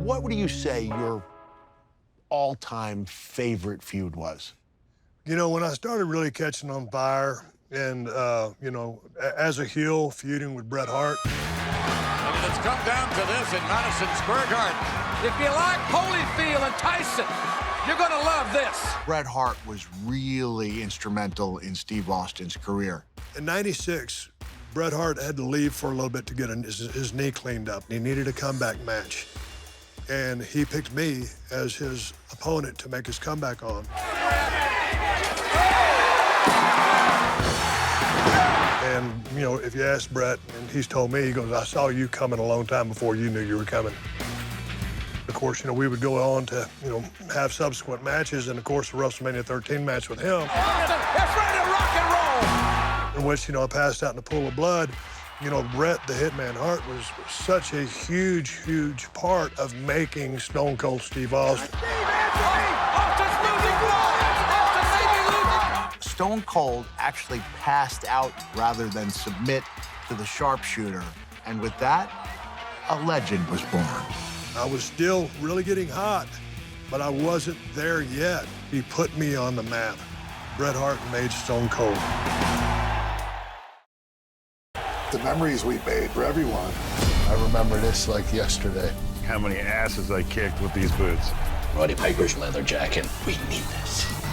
What would you say your all-time favorite feud was? You know, when I started really catching on fire and, as a heel feuding with Bret Hart. And it's come down to this in Madison Square Garden. If you like Holyfield and Tyson, you're going to love this. Bret Hart was really instrumental in Steve Austin's career. In '96, Bret Hart had to leave for a little bit to get his knee cleaned up. He needed a comeback match. And he picked me as his opponent to make his comeback on. And, you know, if you ask Bret, and he's told me, he goes, I saw you coming a long time before you knew you were coming. Of course, you know, we would go on to, you know, have subsequent matches, and of course, the WrestleMania 13 match with him. Austin, it's ready to rock and roll! In which, you know, I passed out in a pool of blood. You know, Bret the Hitman Hart was such a huge, huge part of making Stone Cold Steve Austin. Stone Cold actually passed out rather than submit to the sharpshooter. And with that, a legend was born. I was still really getting hot, but I wasn't there yet. He put me on the map. Bret Hart made Stone Cold. The memories we made for everyone. I remember this like yesterday. How many asses I kicked with these boots. Roddy Piper's leather jacket. We need this.